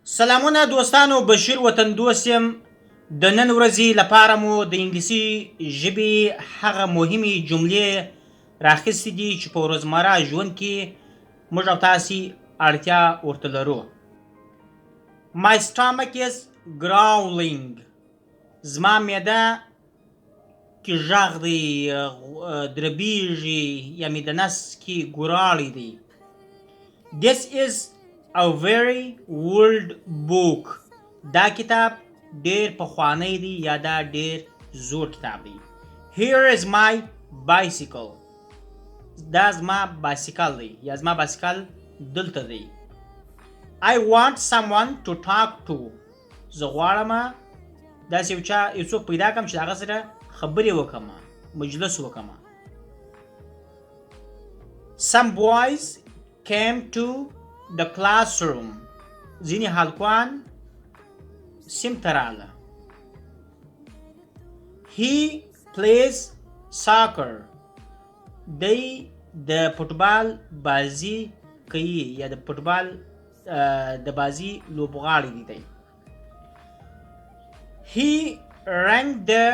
سلامونه دوستانو، بشیر وطن دوست یم. د نن ورځې لپاره مو د انګلیسي ژبې هغه مهمې جملې راخیستې دي چې په روزمره ژوند کې موږ او تاسې اړتیا ورته لرو. My stomach is growling. زما معده کې غږ دی، دربیږي یا مې د نس کې ګوراړی دی. This is a very old book. دا کتاب ډیر پخوانی دی یا دا ډیر زوړ کتاب دی. Here is my bicycle. دا زما بایسیکل دی یا زما بایسیکل دلته دی. I want someone to talk to. زه غواړم داسې یو څوک پیدا کړم چې د هغه سره خبرې وکړم، مجلس وکړم. Some boys came to the classroom. ځینې هلکان صنف ته راغله. He plays soccer. دی د فوټبال بازي کوي یا د فوټبال د بازي لوبغاړی دی. He rang the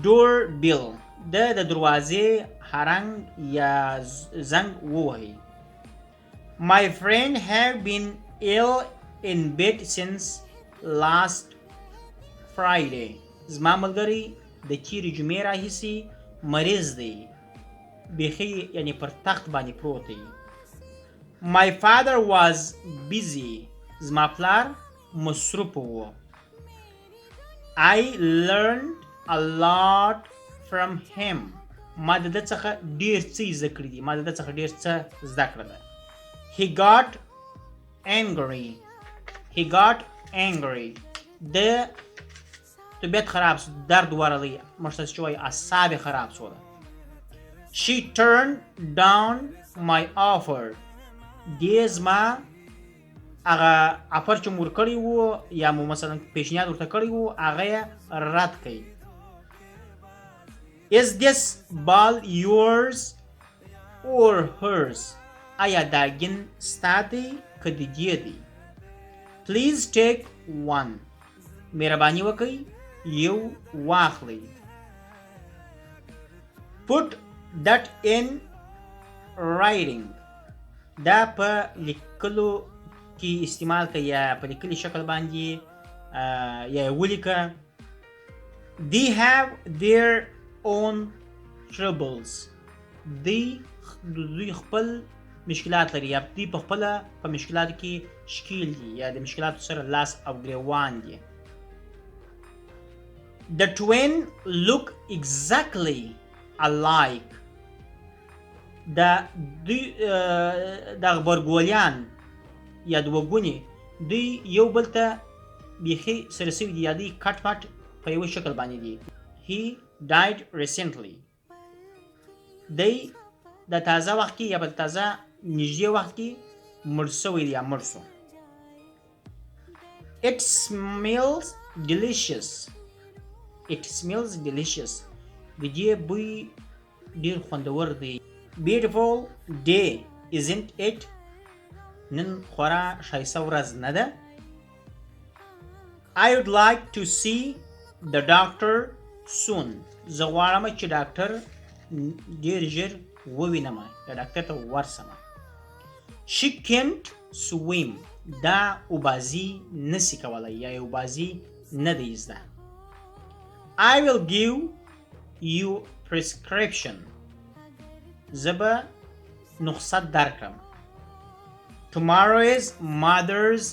doorbell. د دروازې هرنګ یا زنګ ووهي. My friend have been ill in bed since last Friday. زما ملګری د تیرې جمعې راهیسې مریض دی، بیخي یعنی پر تخت باندې پروت دی. My father was busy. زما پلار مصروف و. I learned a lot from him. ما د ده څخه ډیر څه زده کړي دي، ما د ده څخه ډیر څه زده کړه ده. He got angry. د طبیعت خراب شو، درد ورغی، مرسته چې وایي اعصاب خراب شو. She turned down my offer. دې زما هغه افر چې مور کړی وو یا مو مثلا پیشنهاد ورته کړی وو هغه یې رد کړي. Is this ball yours or hers? آیا دا ګین ستا دی که د دې دی؟ Please take one. مهرباني وکړئ یو واخلئ. Put that in writing. دا په لیکلو کې استعمال کړئ یا په لیکلي شکل باندې یا ولیکه. They have their own troubles. دوی خپل مشکلات لري یا دوی په خپله په مشکلاتو کې ښکیل دي یا د مشکلاتو سره لاس او ګریوان دي. The twin look exactly alike. د غبرګولیان یا دوهګوني دوی یو بل ته بیخي سره سوي دي یا دوی کټ پټ په یوه شکل باندې دي. He died recently. دی د تازه وخت کې یا په تازه نږدې وخت کې مړ شوی دی یا مړ شو. It smells delicious. د دې بوی ډیر خوندور دی. Beautiful day, isn't it? نن خورا ښایسته ورځ نه ده؟ I would like to see the doctor soon. زه غواړم چې ډاکټر ډیر ژر ووینم یا ډاکټر ته ورسم. She can't swim. دا اوبازي نسی کولی یا اوبازي نه دی زده. I will give you prescription. زه به نخصت درکړم. Tomorrow is Mother's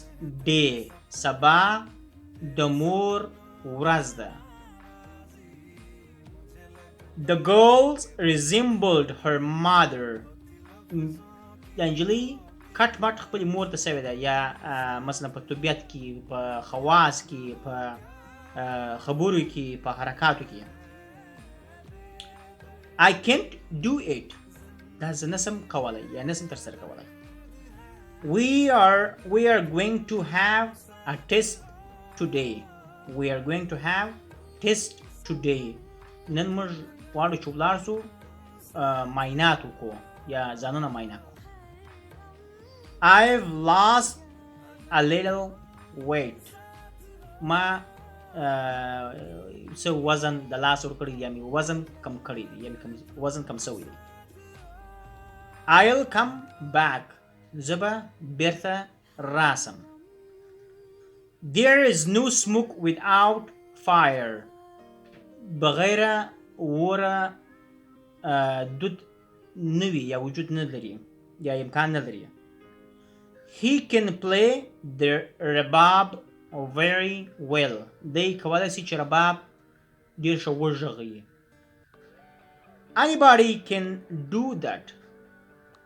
Day. سبا د مور ورځ ده. The girls resembled her mother. انجلۍ کټ مټ خپلې مور ته سوې ده یا مثلا په طبیعت کې، په خواص کې، په خبرو کې، په حرکاتو کې. I can't do it. دا زه نسم کولی یا نسم ترسره کولی. We are going to have a test today. نن موږ غواړو چې ولاړ شو معاینات وکړو یا ځانونه معاینه کړو. I've lost a little weight. ما څه وزن د لاس ور کړی یا مې وزن کم کړی دی یا مې وزن کم شوی دی. I'll come back. زه به بیرته راسم. There is no smoke without fire. بغیر اوره دود نوی یا وجود نداری یا امکان نداری. He can play the rebab very well. دی کولای شي چې رباب ډیر ښه وغږوي. Anybody can do that.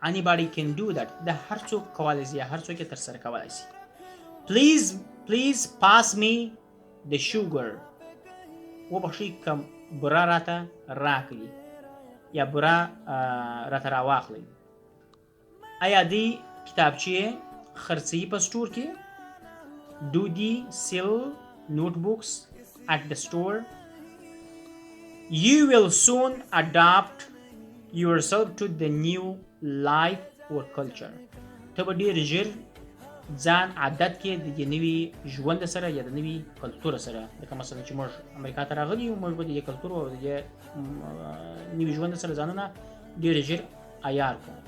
Anybody can do that. دا هر څوک کولای شي، هر څوک یې ترسره کولای شي. Please pass me the sugar. وبخښئ که بوره راته راکړي یا بوره راته راواخلئ. آیا دی کتابچې خرڅوي په سټور کې؟ Do they sell notebooks at the store? You will soon adapt yourself to the new life or culture. ته به ډېر ژر ځان عادت کې د دې نوي ژوند سره یا د نوي کلتور سره. لکه مثلا چې موږ امریکا ته راغلي یو، موږ به د دې کلتور او د دې نوي ژوند سره ځانونه ډېر ژر عیار کړو.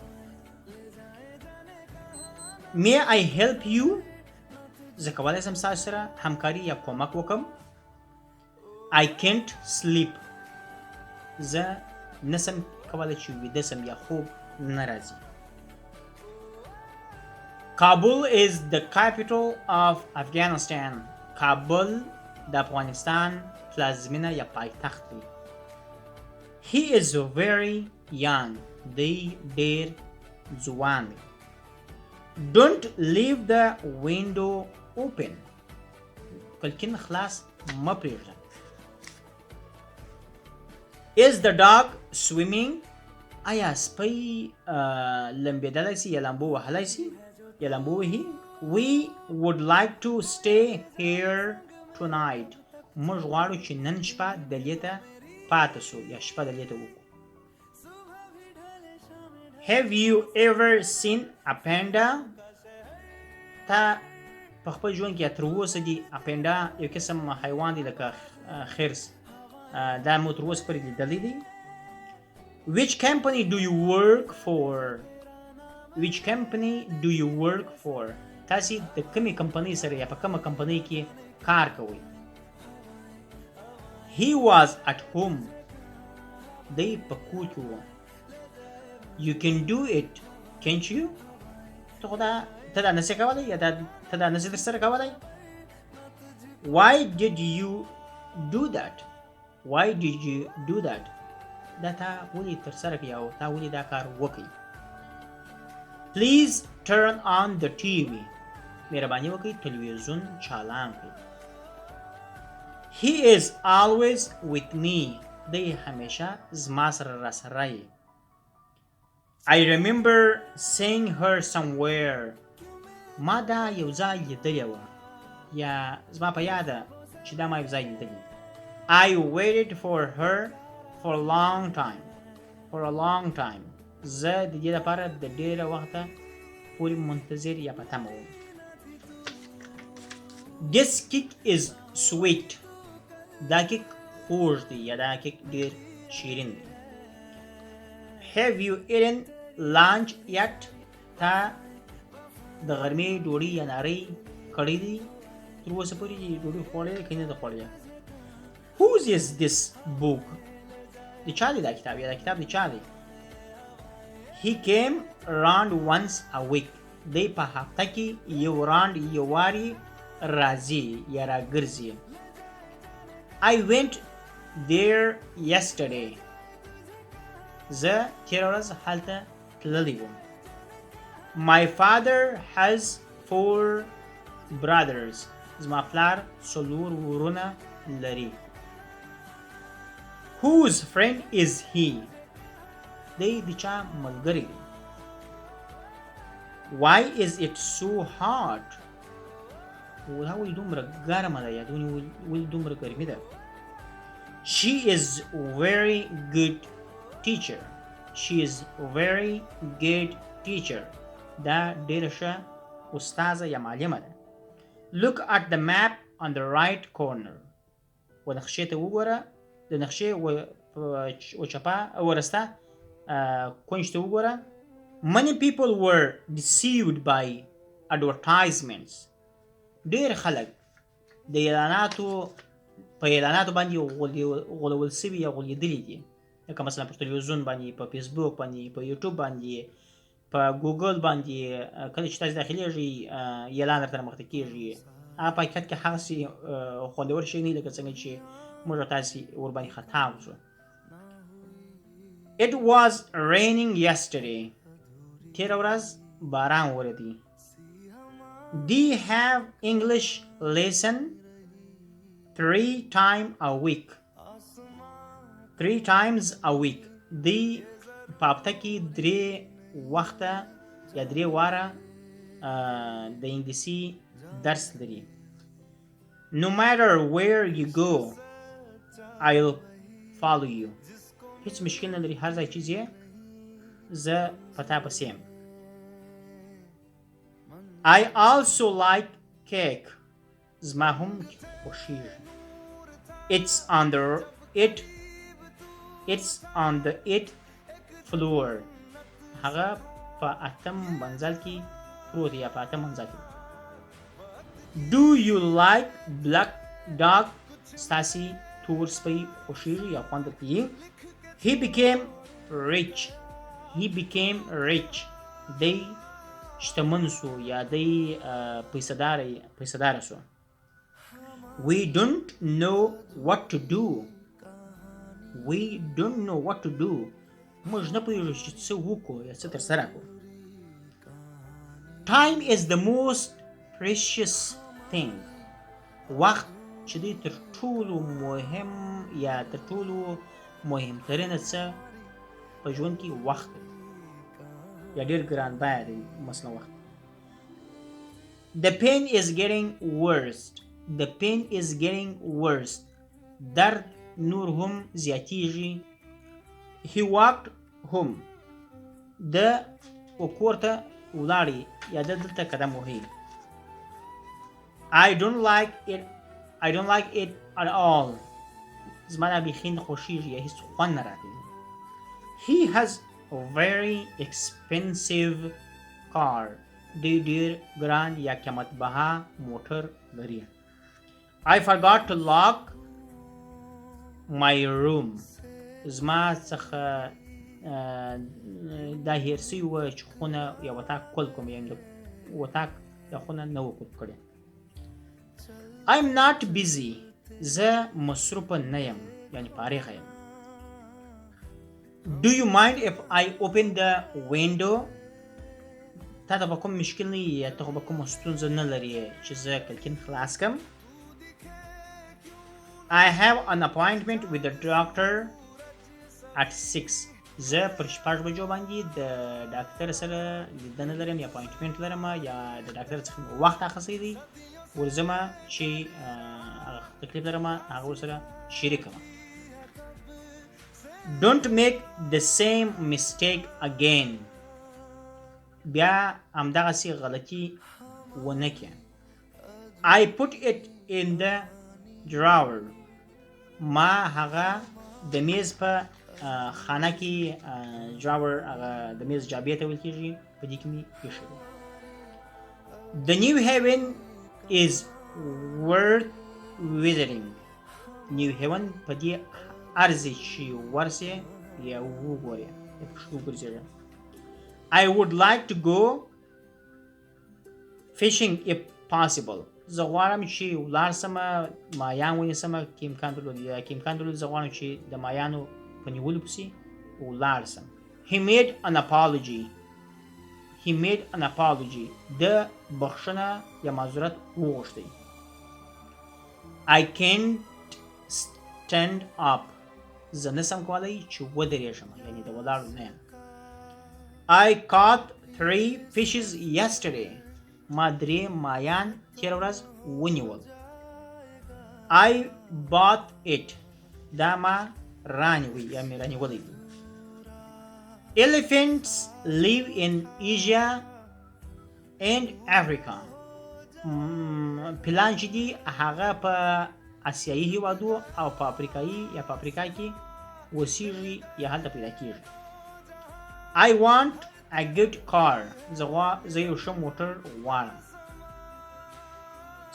May I help you? زه کولی شم ستاسو سره همکاري یا کومک وکړم. I can't sleep. زه نسم کولی چې ویده سم یا خوب نه راځي. Kabul is the capital of Afghanistan. کابل د افغانستان پلازمینه یا پایتخت دی. He is very young. دی ډېر ځوان دی. Don't leave the window open. کړکۍ خلاص مه پرېږده. Is the dog swimming? آیا سپی لمبېدلی شي یا لامبو وهلی شي یا لامبو وهي؟ We would like to stay here tonight. موږ غواړو چې نن شپه دلې ته پاتې شو یا شپه دلې ته وکړو. Have you ever seen a panda? تا په خپل ژوند کې تر اوسه دي اپنډا یو قسم حیوان دی لکه خرس، دا مو تر اوسه پورې لیدلی دی. Which company do you work for? Which company do you work for? تاسې د کومې کمپنۍ سره یا په کومه کمپنۍ کې کار کوئ؟ He was at home. دی په کور کې و. You can do it, can't you? ته دا نسې کولی یا ته دا نسې ترسره کولی؟ Why did you do that? Why did you do that? دا تا ولې ترسره کړي او تا ولې دا کار وکړي؟ Please turn on the TV. مهرباني وکړئ تلویزیون چالان کړئ. He is always with me. دی همیشه زما سره راسره یې. I remember seeing her somewhere. ما دا یو ځای لیدلې وه یا زما په یاده چې دا ما یو ځای لیدلې. I waited for her for a long time. For a long time. زه د دې لپاره د ډېره وخته پورې منتظر یا په تمه وم. This cake is sweet. دا کیک خوږ دی یا دا کیک ډېر شیرین دی. Have you eaten lunch yet? تا د غرمې ډوډۍ یا نارۍ کړې دي تر اوسه پورې ډوډۍ خوړې ده که نه ده خوړې؟ Whose is this book? د چا دی دا کتاب یا دا کتاب د چا دی؟ He came around once a week. دی په هفته کې یو راند یو واري راځي یا راګرځي. I went there yesterday. زه تېره ورځ هلته تللی وم. My father has 4 brothers. زما پلار 4 ورونه لري. Whose friend is he? دی د چا ملګری دی؟ Why is it so hot? دا ولې دومره ګرمه ده یا ولې دومره ګرمي ده؟ She is very good teacher. She is very good teacher. دا ډېره ښه استاذه یا معلمه ده. Look at the map on the right corner. ونقشې ته وګوره د نقشې وچپا ورسته کونج ته وګوره. Many people were deceived by advertisements. ډېر خلک د په اعلاناتو باندې غولول سوي یا غولېدلي دي، لکه مثلا په تلویزیون باندې، په فیسبوک باندې، په یوټیوب باندې، په ګوګل باندې. کله چې تاسو داخلېږئ اعلان درته رامخته کېږي، هغه په حقیقت کې هغسې خوندور شی نه وي لکه څنګه چې موږ او تاسې ورباندې خطا وشو. It was raining yesterday. تېره ورځ باران وریدی. Do you have English lesson 3 times a week? 3 times a week. دی په هفته کې 3 وخته یا 3 واره د انګلیسي درس لري. No matter where you go, I'll follow you. هیڅ مشکل نه لري، هر ځای چې ځې زه په تا پسې یم. I also like cake. زما هم خوښیږي. It's on the 8th floor. هغه په 8م منزل کې پروت یا په 8م منزل کې. Do you like black dog? ستاسې تور سپی خوښیږي یا خوند درکوي. He became rich. دی شتمن سو یا دی پیسه‌داره سو. We don't know what to do. موږ نه پوهیږو چې څه وکړو یا څه ترسره کړو. Time is the most precious thing. وخت چې دی تر ټولو مهم یا تر ټولو مهمترینه څه په ژوند کې وخت دی یا ډېر ګران بیه دی مثلا وخت. The pain is getting worse. درد نور هم زیاتیږي. He walked home. د کور ته ولاړی یا دلته قدم وهي. I don't like it at all. زما دا بیخي نه خوښیږي یا هېڅ خوند نه راکوي. He has a very expensive car. ډېر ګران یا قیمت بها موټر لري. I forgot to lock my room. زما څخه دا هېر سوي وه چې خونه یا وطاق کول کوم یا وطاق یا خونه نه و کول کړې. I'm not busy. زه مصروفه نه یم یعنې فارغه یم. Do you mind if I open the window? تا ته به کوم مشکل نه وي یا ته خو به کومه ستونزه نه لرې چې زه کړکۍ خلاص کړم. I have an appointment with the doctor at 6. زه پر 6 بجو باندې د ډاکټر سره لیدنه لرم یا اپاینټمنټ لرم یا د ډاکټر څخه وخت اخیستی دی ورځم چې تکلیف لرم هغه ورسره شریکم. Don't make the same mistake again. بیا همدغسې غلطي ونه کړه. I put it in the drawer. ما هغه د میز په خانه کې drawer هغه د میز جابې ته ویل کېږي په دې کې مې ایښی دی. The New Haven is worth visiting. New Haven په دې ارزي چې ورسې یا وګورې یا پکې وګرځېږه. I would like to go fishing if possible. زه غواړم چې ولاړ سمه ماهیان ونیسم که امکان درلود یا که امکان درلود زه غواړم چې د ماهیانو په نیولو پسې ولاړ سم. He made an apology. د بخښنه یا معذرت وغوښتی. I can't stand up. زه نسم کولی چې ودرېږم یعنې د ولاړو نه یم. I caught 3 fishes yesterday. ما 3 ماهیان تېره ورځ ونیول. I bought it. دا ما رانیوی یا مې رانیولی دی. Elephants live in Asia and Africa. پلان چې دي هغه په آسیایي هیوادو او په افریقایي یا په افریقا کې اوسیږي یا هلته پیدا کیږي. I want a good car. زه یو ښه موټر غواړم.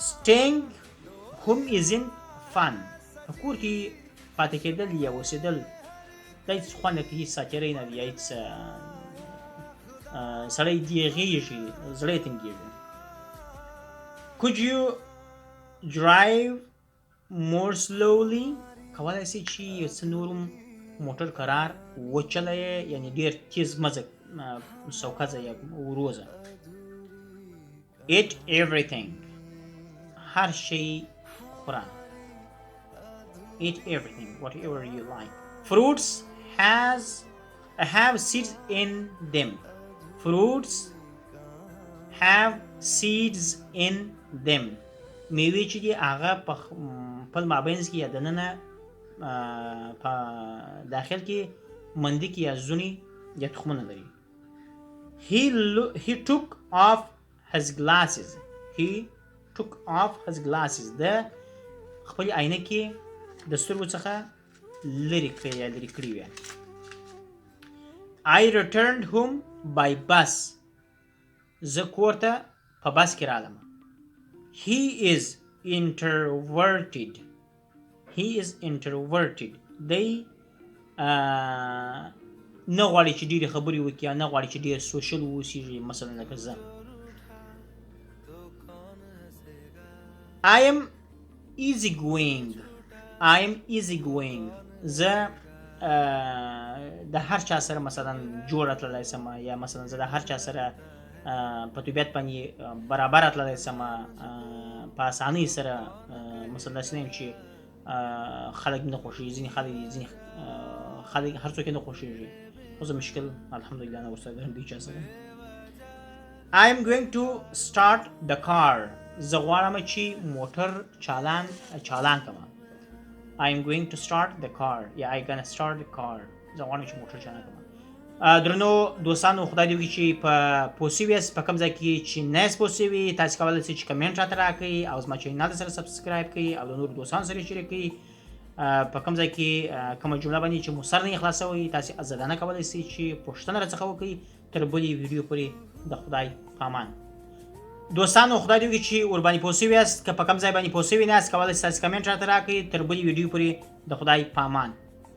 Staying home isn't fun. په کور کې پاتې کېدل یا اوسېدل دا هېڅ خوند نه کوي، هېڅ ساعتېرۍ نه وي یا هېڅ سړی دیغېږي، زړه یې تنګېږي. Could you drive more slowly? کولی شئ چې یو څه نور موټر قرار وچلوئ، یعنې ډېر تېز مه ځه، سوکه ځه یا ورو ځه. Eat everything. هر شی خوره. Eat everything, whatever you like. Fruits have seeds in them. Fruits have seeds in them. میوې چې دي هغه په خپل مابینځ کې یا دننه په داخل کې مندي کې یا زونې یا تخمونه لري. He took off his glasses. He took off his glasses. د خپل عینکې د سترګو څخه لرې کړې یا لرې کړې وې. I returned home by bus. زه کور ته په بس کې رالم. He is introverted. He is introverted. دی نه غواړي چې ډېرې خبرې وکړي یا نه غواړي چې ډېر سوشل واوسېږي، مثلا لکه زه. I am easygoing. I am easygoing. زه د هر چا سره مثلا جوړه تللی سم یا مثلا زه د هر چا سره په طبیعت باندې برابره تللی سم، په اسانۍ سره مثلا داسې نه یم چې خلک نه خوښېږي، ځینې خلک هر څوک یې نه خوښېږي، خو زه مشکل الحمدلله نه ورسره لرم د چا سره. I am going to start the car. زه غواړم چې موټر چالان کړم. I am going to start the car. یا I gonna start the car. زه غواړم چې موټر چالان کړم. درنو دوستانو، خدای دې وکړي چې په پوه سوي یاست. په کوم ځای کې چې نه یاست پوه سوي، تاسې کولی شئ چې کمنټ راته راکړئ او زما چینل سره سبسکرایب کړئ او د نورو دوستانو سره شریک کړئ. په کوم ځای کې کومه جمله باندې چې مو سر نه خلاصوئ، تاسې ازادانه کولی شئ چې پوښتنه راڅخه وکړئ. تر بلې ویډیو پورې د خدای په امان. دوستانو، خدای دې وکړي چې ورباندې پوه سوي یاست. که په کوم ځای باندې پوه سوي نه یاست، کولی شئ تاسې کمنټ راته راکړئ. تر بلې ویډیو پورې د خدای په امان.